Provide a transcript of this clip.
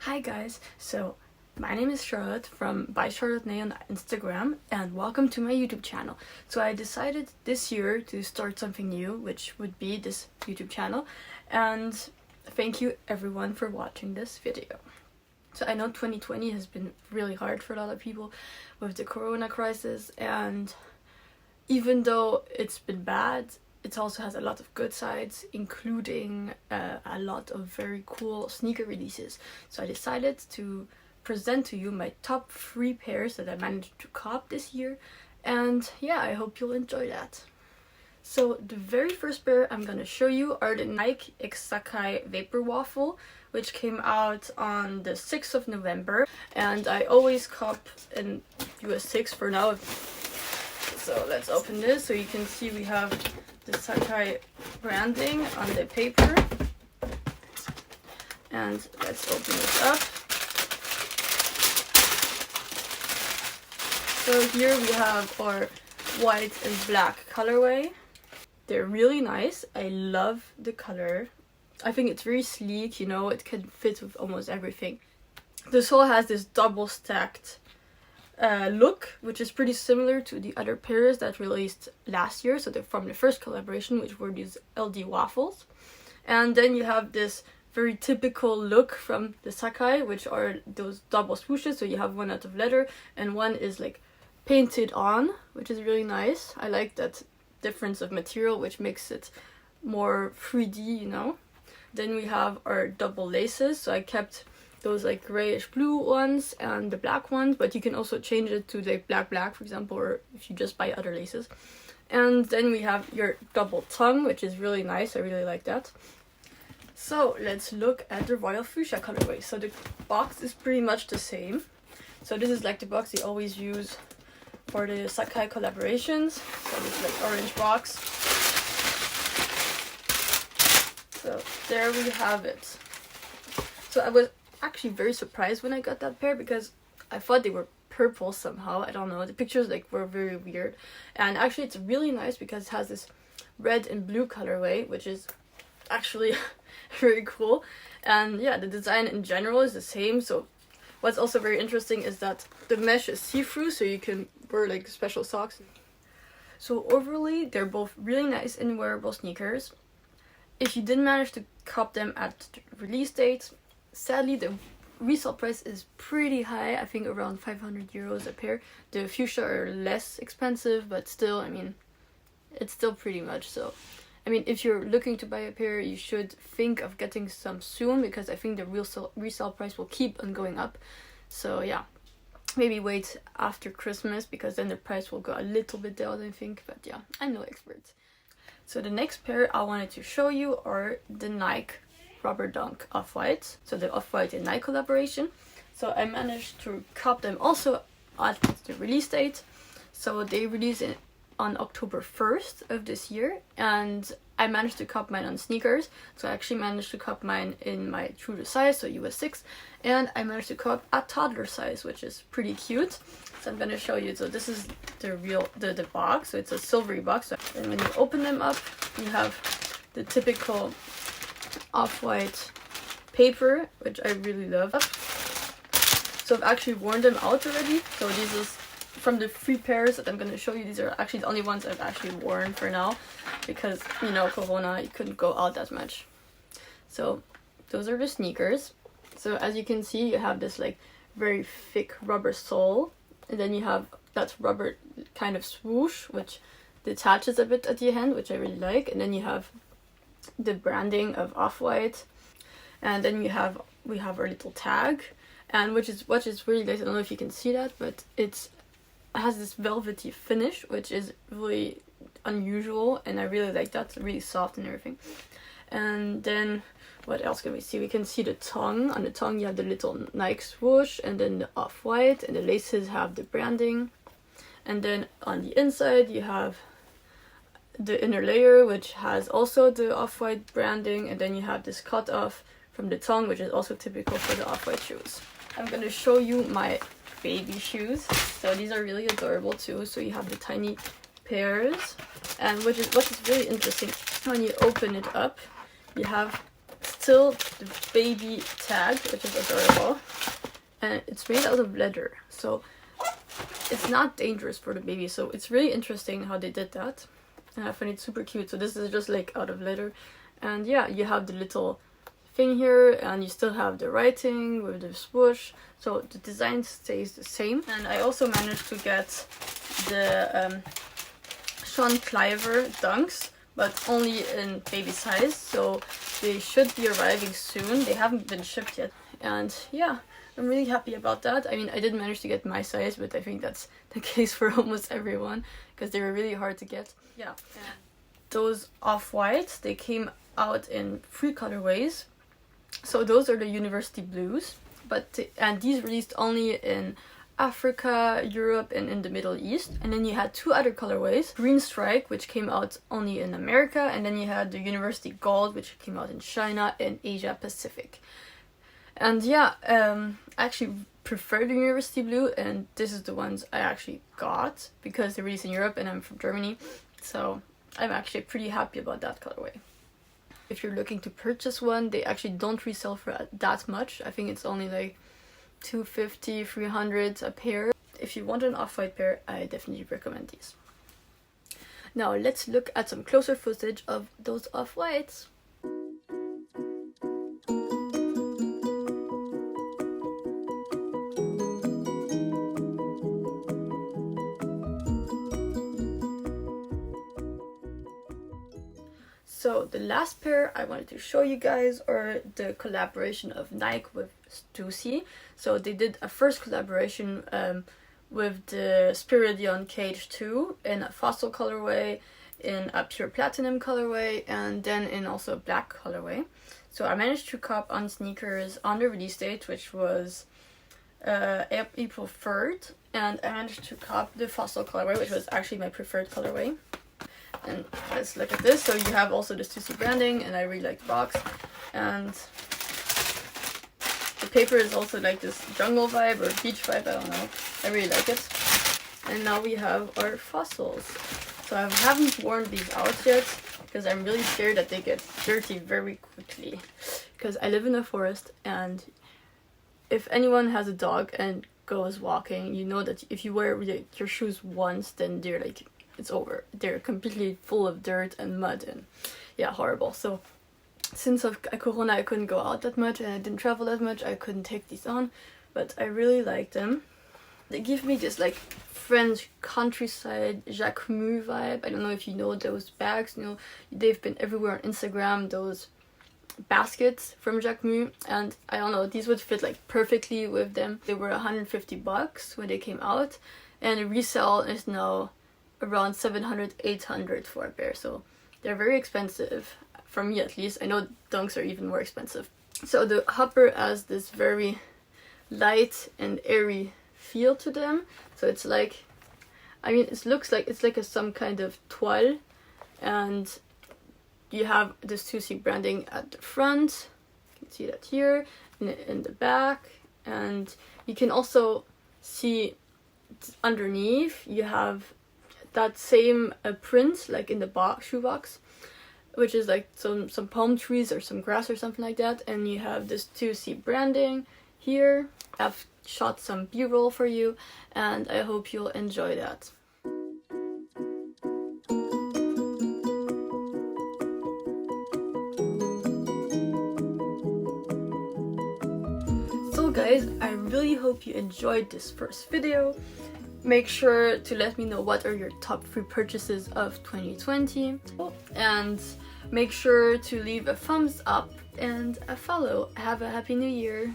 Hi guys, so my name is Charlotte from by Charlotte Nay on Instagram, and welcome to my YouTube channel. So I decided this year to start something new, which would be this YouTube channel, and thank you everyone for watching this video. So I know 2020 has been really hard for a lot of people with the corona crisis, and even though it's been bad, it also has a lot of good sides, including a lot of very cool sneaker releases. So I decided to present to you my top 3 pairs that I managed to cop this year, and yeah, I hope you'll enjoy that. So the very first pair I'm gonna show you are the Nike x Sacai Vaporwaffle, which came out on the 6th of November, and I always cop in US 6 for now. So let's open this so you can see we have the Sacai branding on the paper, and let's open this up. So here we have our white and black colorway. They're really nice. I love the color. I think it's very sleek, you know, it can fit with almost everything. The sole has this double stacked look, which is pretty similar to the other pairs that released last year. So they're from the first collaboration, which were these LD waffles. And then you have this very typical look from the Sacai, which are those double swooshes. So you have one out of leather and one is like painted on, which is really nice. I like that difference of material, which makes it more 3D, you know. Then we have our double laces. So I kept those like grayish blue ones and the black ones, but you can also change it to the black, for example, or if you just buy other laces. And then we have your double tongue, which is really nice. I really like that. So let's look at the royal fuchsia colorway. So the box is pretty much the same. So this is like the box they always use for the Sacai collaborations. So this is like orange box. So there we have it. So I was actually very surprised when I got that pair because I thought they were purple somehow. I don't know, the pictures like were very weird, and actually it's really nice because it has this red and blue colorway, which is actually very cool. And yeah, the design in general is the same. So what's also very interesting is that the mesh is see-through, so you can wear like special socks. So overall they're both really nice and wearable sneakers. If you didn't manage to cop them at the release date, sadly the resale price is pretty high. I think around 500 euros a pair. The fuchsia are less expensive, but still, I mean, it's still pretty much. So I mean, if you're looking to buy a pair, you should think of getting some soon, because I think the resale price will keep on going up. So yeah, maybe wait after Christmas, because then the price will go a little bit down, I think. But yeah, I'm no expert. So the next pair I wanted to show you are the Nike Rubber Dunk Off-White, so the Off-White and Nike collaboration. So I managed to cop them also at the release date. So they released it on October 1st of this year, and I managed to cop mine on sneakers. So I actually managed to cop mine in my true to size, so US 6, and I managed to cop a toddler size, which is pretty cute. So I'm gonna show you. So this is the box. So it's a silvery box. And when you open them up, you have the typical off-white paper, which I really love. So I've actually worn them out already. So this is from the 3 pairs that I'm going to show you. These are actually the only ones I've actually worn for now, because, you know, corona, you couldn't go out that much. So those are the sneakers. So as you can see, you have this like very thick rubber sole, and then you have that rubber kind of swoosh, which detaches a bit at the end, which I really like. And then you have the branding of Off-White, and then we have our little tag, and which is really nice. I don't know if you can see that, but it has this velvety finish, which is really unusual, and I really like that. It's really soft and everything. And then what else can we see? We can see the tongue. On the tongue you have the little Nike swoosh, and then the Off-White, and the laces have the branding. And then on the inside you have the inner layer, which has also the Off-White branding, and then you have this cut off from the tongue, which is also typical for the Off-White shoes. I'm going to show you my baby shoes. So these are really adorable too. So you have the tiny pairs, and what is really interesting, when you open it up, you have still the baby tag, which is adorable. And it's made out of leather, so it's not dangerous for the baby. So it's really interesting how they did that. And I find it super cute. So this is just like out of leather. And yeah, you have the little thing here, and you still have the writing with the swoosh. So the design stays the same. And I also managed to get the Sean Cliver dunks, but only in baby size. So they should be arriving soon. They haven't been shipped yet. And yeah, I'm really happy about that. I mean, I did manage to get my size, but I think that's the case for almost everyone because they were really hard to get. Yeah. Those off-whites, they came out in 3 colorways. So those are the university blues, and these released only in Africa, Europe, and in the Middle East. And then you had 2 other colorways, Green Strike, which came out only in America, and then you had the University Gold, which came out in China and Asia Pacific. And yeah, I actually prefer the University Blue, and this is the ones I actually got because they're released in Europe and I'm from Germany. So I'm actually pretty happy about that colorway. If you're looking to purchase one, they actually don't resell for that much. I think it's only like $250, $300 a pair. If you want an off-white pair, I definitely recommend these. Now let's look at some closer footage of those off-whites. So the last pair I wanted to show you guys are the collaboration of Nike with Stüssy. So they did a first collaboration with the Spiridion Cage 2 in a fossil colorway, in a pure platinum colorway, and then in also a black colorway. So I managed to cop on sneakers on the release date, which was April 3rd, and I managed to cop the fossil colorway, which was actually my preferred colorway. And let's look at this. So you have also the Stüssy branding, and I really like the box. And the paper is also like this jungle vibe or beach vibe, I don't know. I really like it. And now we have our fossils. So I haven't worn these out yet because I'm really scared that they get dirty very quickly. Because I live in a forest, and if anyone has a dog and goes walking, you know that if you wear your shoes once, then they're like, it's over. They're completely full of dirt and mud, and yeah, horrible. So since Corona I couldn't go out that much and I didn't travel that much, I couldn't take these on, but I really like them. They give me this like French countryside Jacquemus vibe. I don't know if you know those bags, you know, they've been everywhere on Instagram, those baskets from Jacquemus, and I don't know, these would fit like perfectly with them. They were $150 when they came out, and the resale is now around $700-800 for a pair, so they're very expensive, for me at least. I know dunks are even more expensive. So the upper has this very light and airy feel to them, so it's like, I mean, it looks like it's like some kind of toile, and you have the Stüssy branding at the front, you can see that here, in the back, and you can also see underneath you have that same print like in the shoebox, which is like some palm trees or some grass or something like that, and you have this Stüssy branding here. I've shot some b-roll for you, and I hope you'll enjoy that. So guys, I really hope you enjoyed this first video. Make sure to let me know what are your top 3 purchases of 2020, and make sure to leave a thumbs up and a follow. Have a happy new year!